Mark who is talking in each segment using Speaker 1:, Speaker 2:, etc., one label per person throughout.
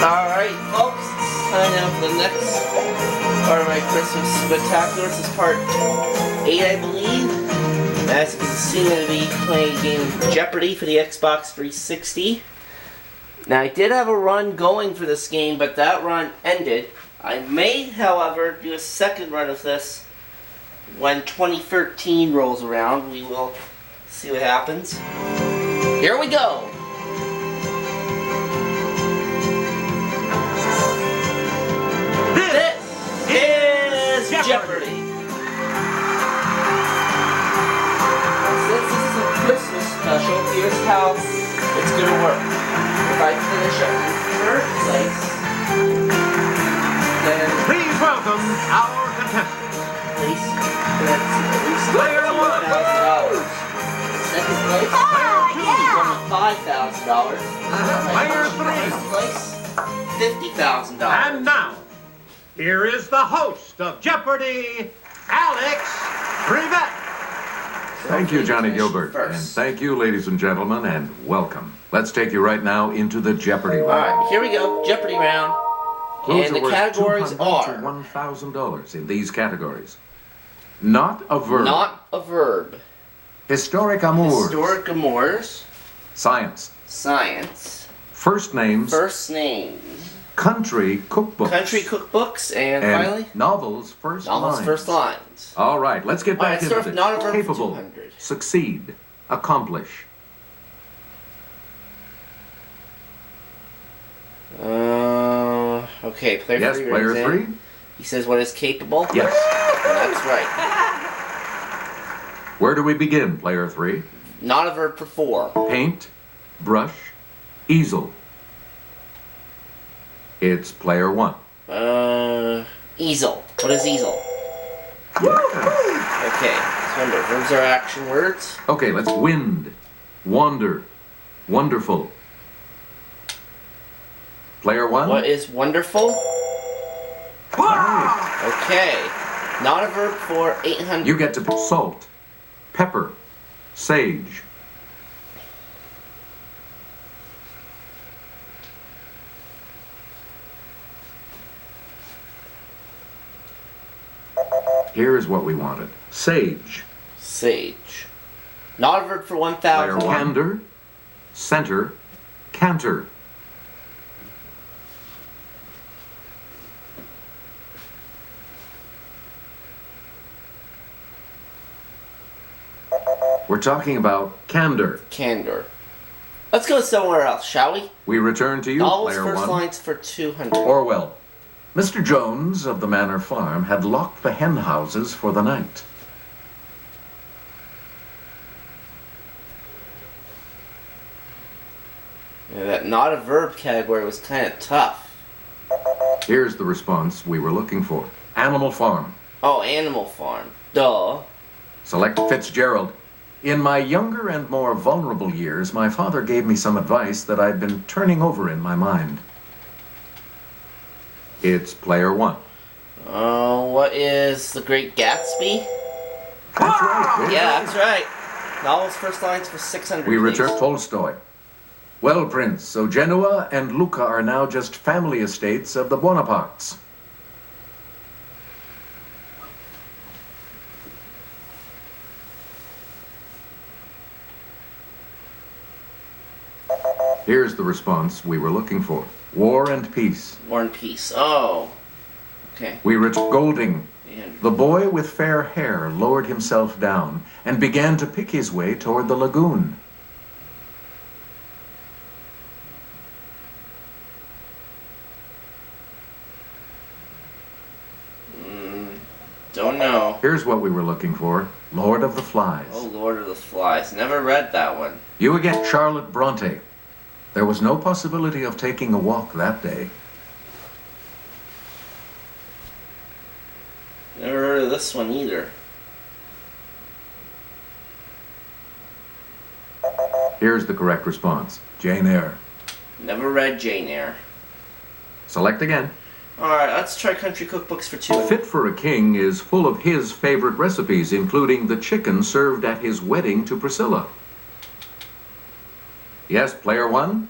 Speaker 1: Alright, folks, it's time now for the next part of my Christmas Spectacular. This is part 8, I believe. As you can see, I'm going to be playing a game of Jeopardy for the Xbox 360. Now, I did have a run going for this game, but that run ended. I may, however, do a second run of this when 2013 rolls around. We will see what happens. Here we go! This is Jeopardy! Since this is a Christmas special, here's how it's going to work. If I finish up in third place, then...
Speaker 2: Please welcome our contestant.
Speaker 1: Please. That's at least
Speaker 2: Player one.
Speaker 1: $1,000. Second place, $5,000.
Speaker 2: Player three.
Speaker 1: First place, $50,000.
Speaker 2: And now, here is the host of Jeopardy, Alex Privet.
Speaker 3: Thank you, Johnny Gilbert.
Speaker 1: First.
Speaker 3: And thank you, ladies and gentlemen, and welcome. Let's take you right now into the Jeopardy round.
Speaker 1: Alright, here we go. Jeopardy round.
Speaker 3: Clues
Speaker 1: And
Speaker 3: are
Speaker 1: the
Speaker 3: worth
Speaker 1: categories
Speaker 3: $200 to
Speaker 1: are...
Speaker 3: $1,000 in these categories. Not a verb.
Speaker 1: Not a verb.
Speaker 3: Historic amours.
Speaker 1: Historic amours.
Speaker 3: Science.
Speaker 1: Science.
Speaker 3: First names.
Speaker 1: First names.
Speaker 3: Country cookbooks.
Speaker 1: Country cookbooks. And finally?
Speaker 3: Novels first
Speaker 1: Novels
Speaker 3: lines.
Speaker 1: first lines.
Speaker 3: All right, let's get back into
Speaker 1: start
Speaker 3: this.
Speaker 1: with not a verb for
Speaker 3: Capable.
Speaker 1: 200.
Speaker 3: Succeed. Accomplish.
Speaker 1: Okay, player
Speaker 3: Yes,
Speaker 1: 3.
Speaker 3: player
Speaker 1: rings in.
Speaker 3: 3.
Speaker 1: He says what is capable.
Speaker 3: Yes.
Speaker 1: And that's right.
Speaker 3: Where do we begin, player 3?
Speaker 1: Not a verb for 4.
Speaker 3: Paint, brush, easel. It's player 1.
Speaker 1: Easel. What is easel?
Speaker 3: Yeah.
Speaker 1: Okay, let's wonder. Verbs are action words.
Speaker 3: Okay, let's wind, wander, wonderful. Player 1.
Speaker 1: What is wonderful? Okay. Not a verb for 800.
Speaker 3: You get to salt, pepper, sage. Here is what we wanted. Sage.
Speaker 1: Sage. Not a verb for
Speaker 3: Player
Speaker 1: 1,000.
Speaker 3: candor, center, canter. We're talking about candor.
Speaker 1: Candor. Let's go somewhere else, shall we?
Speaker 3: We return to you,
Speaker 1: Novels
Speaker 3: player
Speaker 1: first
Speaker 3: 1.
Speaker 1: lines for 200.
Speaker 3: Orwell. Mr. Jones of the Manor Farm had locked the hen houses for the night.
Speaker 1: Yeah, that not a verb category was kind of tough.
Speaker 3: Here's the response we were looking for. Animal Farm.
Speaker 1: Oh, Animal Farm. Duh.
Speaker 3: Select Fitzgerald. In my younger and more vulnerable years, my father gave me some advice that I'd been turning over in my mind. It's player 1.
Speaker 1: What is The Great Gatsby?
Speaker 3: That's right.
Speaker 1: Yeah, that's right. Novels first lines for 600.
Speaker 3: We
Speaker 1: please.
Speaker 3: return Tolstoy. Well, Prince, so Genoa and Lucca are now just family estates of the Bonapartes. Here's the response we were looking for. War and Peace.
Speaker 1: War and Peace. Oh. Okay.
Speaker 3: We return Golding.
Speaker 1: And
Speaker 3: The boy with fair hair lowered himself down and began to pick his way toward the lagoon.
Speaker 1: don't know.
Speaker 3: Here's what we were looking for. Lord of the Flies.
Speaker 1: Oh, Lord of the Flies. Never read that one.
Speaker 3: You again, Charlotte Bronte. There was no possibility of taking a walk that day.
Speaker 1: Never heard of this one either.
Speaker 3: Here's the correct response. Jane Eyre.
Speaker 1: Never read Jane Eyre.
Speaker 3: Select again.
Speaker 1: Alright, let's try country cookbooks for 200.
Speaker 3: Fit for a King is full of his favorite recipes, including the chicken served at his wedding to Priscilla. Yes, player 1?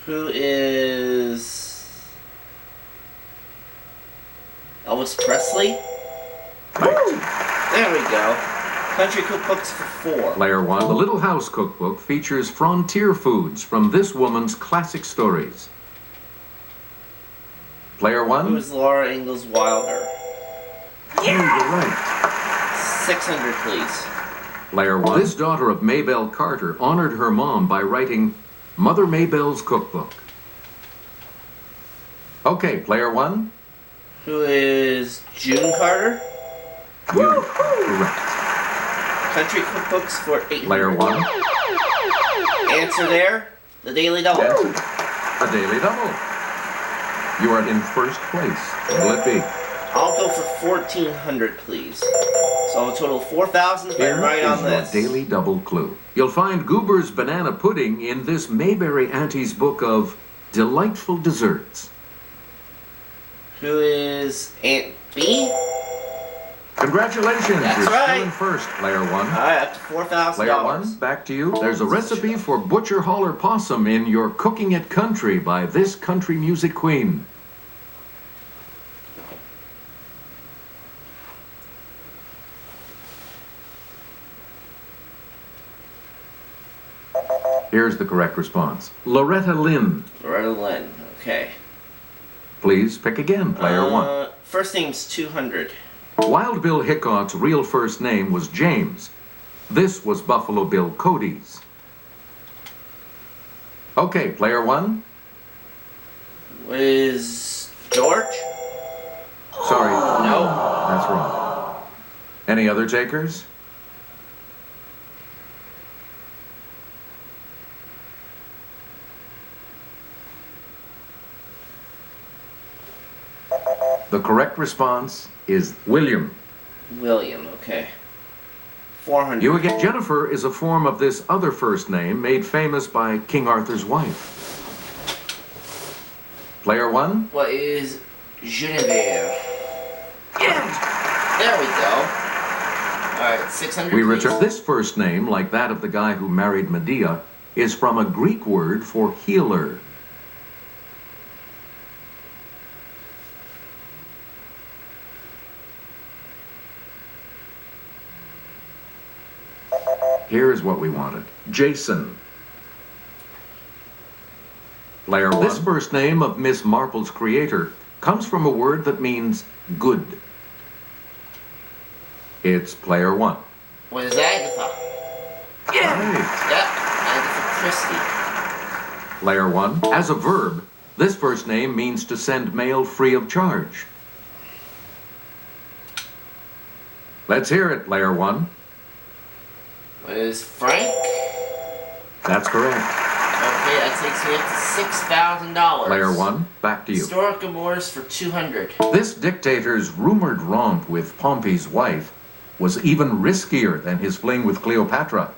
Speaker 1: Who is Elvis Presley?
Speaker 3: Right.
Speaker 1: There we go. Country cookbooks for 4.
Speaker 3: Player 1. The Little House cookbook features frontier foods from this woman's classic stories. Player 1.
Speaker 1: Who is Laura Ingalls Wilder?
Speaker 3: Yeah! You're right.
Speaker 1: 600, please.
Speaker 3: Player 1. This daughter of Maybelle Carter honored her mom by writing Mother Maybelle's cookbook. Okay, player 1.
Speaker 1: Who is June Carter?
Speaker 3: You correct.
Speaker 1: Country cookbooks for 800.
Speaker 3: Player 1.
Speaker 1: Answer there. The Daily Double.
Speaker 3: Yes. A daily double. You are in first place. What will it be?
Speaker 1: I'll go for 1,400, please. So a total of 4,000 if I'm right on this.
Speaker 3: Your daily double clue. You'll find Goober's banana pudding in this Mayberry Auntie's book of delightful desserts.
Speaker 1: Who is Aunt B?
Speaker 3: Congratulations,
Speaker 1: That's
Speaker 3: you're
Speaker 1: right.
Speaker 3: still in first, player 1.
Speaker 1: Alright, up to $4,000.
Speaker 3: Player 1, back to you. There's a recipe for Butcher Holler Possum in your Cooking It Country by this country music queen. Here's the correct response. Loretta Lynn.
Speaker 1: Loretta Lynn, okay.
Speaker 3: Please pick again, player 1.
Speaker 1: First name's 200.
Speaker 3: Wild Bill Hickok's real first name was James. This was Buffalo Bill Cody's. Okay, player 1.
Speaker 1: What is George?
Speaker 3: Sorry.
Speaker 1: No.
Speaker 3: That's wrong. Any other takers? The correct response is William.
Speaker 1: William, okay. 400.
Speaker 3: You again. Jennifer is a form of this other first name made famous by King Arthur's wife. Player 1.
Speaker 1: What is Genevieve? There we go. Alright, 600.
Speaker 3: We
Speaker 1: please.
Speaker 3: return. This first name, like that of the guy who married Medea, is from a Greek word for healer. Here's what we wanted. Jason. Player 1. This first name of Miss Marple's creator comes from a word that means good. It's player 1.
Speaker 1: What is Agatha?
Speaker 3: Right.
Speaker 1: Yep, Agatha Christie.
Speaker 3: Player 1. As a verb, this first name means to send mail free of charge. Let's hear it, player 1.
Speaker 1: What is Frank?
Speaker 3: That's correct.
Speaker 1: Okay, that takes me up to $6,000.
Speaker 3: Player 1, back to you.
Speaker 1: Historic amours for 200.
Speaker 3: This dictator's rumored romp with Pompey's wife was even riskier than his fling with Cleopatra.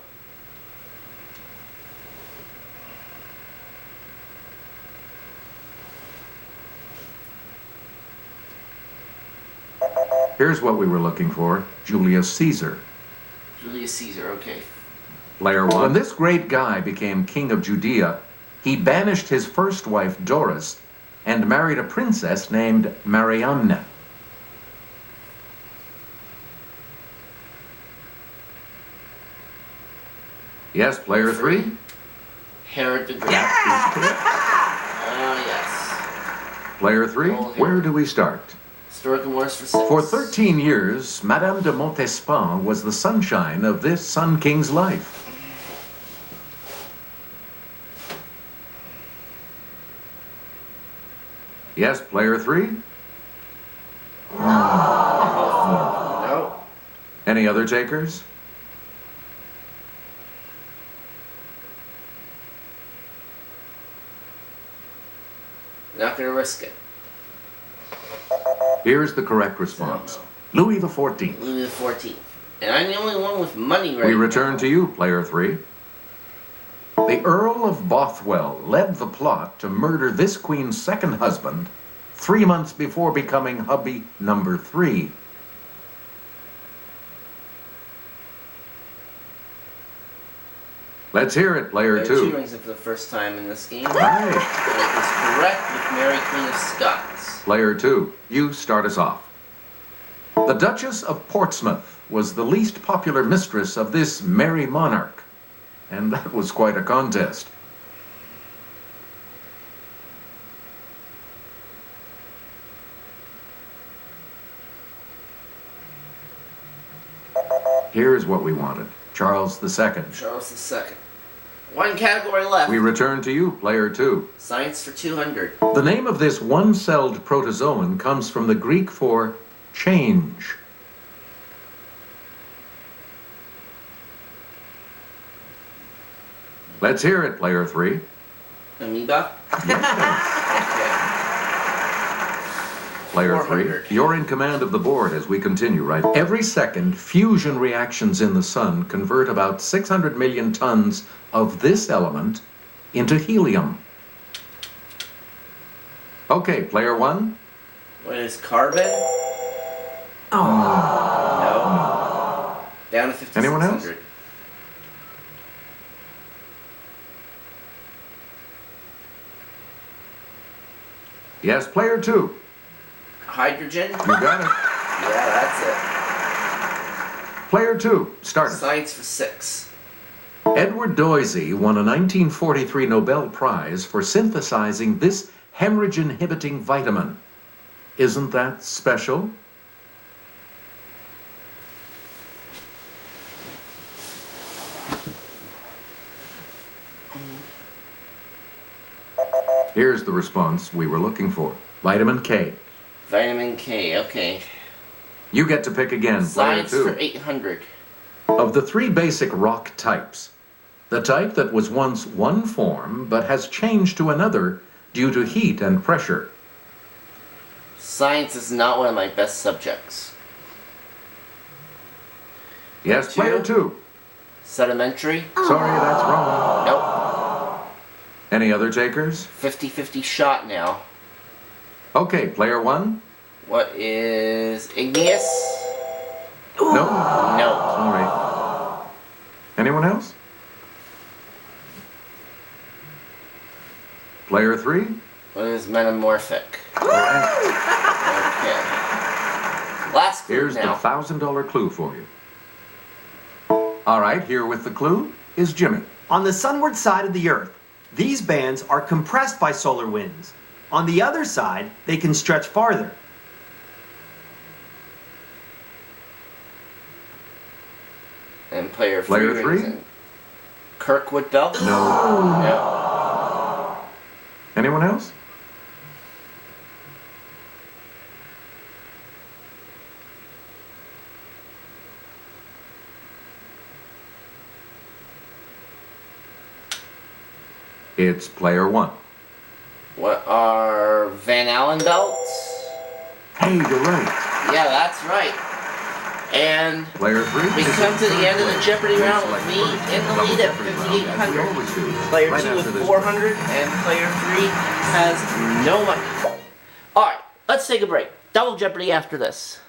Speaker 3: Here's what we were looking for. Julius Caesar.
Speaker 1: Julius Caesar, okay.
Speaker 3: Player 1. When this great guy became king of Judea, he banished his first wife, Doris, and married a princess named Mariamne. Yes, player 3?
Speaker 1: Herod the Great. Yes.
Speaker 3: Player 3, where do we start?
Speaker 1: Historic amours for 6.
Speaker 3: For 13 years, Madame de Montespan was the sunshine of this Sun King's life. Yes, player 3?
Speaker 1: No.
Speaker 3: Any other takers?
Speaker 1: Not gonna risk it.
Speaker 3: Here's the correct response. Louis XIV.
Speaker 1: Louis XIV. And I'm the only one with money right
Speaker 3: We
Speaker 1: now.
Speaker 3: return to you, player 3. The Earl of Bothwell led the plot to murder this queen's second husband 3 months before becoming hubby number 3. Let's hear it, player
Speaker 1: Player 2
Speaker 3: 2.
Speaker 1: rings it for the first time in this game.
Speaker 3: Right.
Speaker 1: And it is correct with Mary Queen of Scots.
Speaker 3: Player 2, you start us off. The Duchess of Portsmouth was the least popular mistress of this merry monarch, and that was quite a contest. Here's what we wanted. Charles II.
Speaker 1: Charles II. One category left.
Speaker 3: We return to you, player 2.
Speaker 1: Science for 200.
Speaker 3: The name of this one-celled protozoan comes from the Greek for change. Let's hear it, player 3.
Speaker 1: Amoeba?
Speaker 3: Player
Speaker 1: 400.
Speaker 3: 3, you're in command of the board as we continue, right? Every second, fusion reactions in the sun convert about 600 million tons of this element into helium. Okay, player 1.
Speaker 1: What is carbon? No. Down to 5,600.
Speaker 3: Anyone else? Yes, player 2.
Speaker 1: Hydrogen?
Speaker 3: You got it.
Speaker 1: Yeah, that's it.
Speaker 3: Player 2, start.
Speaker 1: Science for 6.
Speaker 3: Edward Doisy won a 1943 Nobel Prize for synthesizing this hemorrhage-inhibiting vitamin. Isn't that special? Here's the response we were looking for. Vitamin K.
Speaker 1: Vitamin K, okay.
Speaker 3: You get to pick again, player
Speaker 1: Science
Speaker 3: 2.
Speaker 1: for 800.
Speaker 3: Of the 3 basic rock types, the type that was once one form but has changed to another due to heat and pressure.
Speaker 1: Science is not one of my best subjects.
Speaker 3: Yes, player 2.
Speaker 1: Sedimentary?
Speaker 3: Sorry, that's wrong.
Speaker 1: Nope.
Speaker 3: Any other takers?
Speaker 1: 50-50 shot now.
Speaker 3: Okay, player 1.
Speaker 1: What is igneous?
Speaker 3: No.
Speaker 1: No.
Speaker 3: Sorry. Anyone else? Player 3.
Speaker 1: What is metamorphic?
Speaker 3: Correct.
Speaker 1: Okay. Last clue
Speaker 3: Here's
Speaker 1: now.
Speaker 3: the $1,000 clue for you. All right, here with the clue is Jimmy.
Speaker 4: On the sunward side of the Earth, these bands are compressed by solar winds. On the other side, they can stretch farther.
Speaker 1: And player 3.
Speaker 3: Player 3?
Speaker 1: rings in. Kirkwood belt?
Speaker 3: No.
Speaker 1: No.
Speaker 3: Anyone else? It's player 1.
Speaker 1: What are Van Allen belts?
Speaker 3: Hey, you're right.
Speaker 1: Yeah, that's right. And
Speaker 3: Player 3.
Speaker 1: we come to the end of the Jeopardy round with me in the lead at 5,800. Player 2 with 400, and player 3 has no money. Alright, let's take a break. Double Jeopardy after this.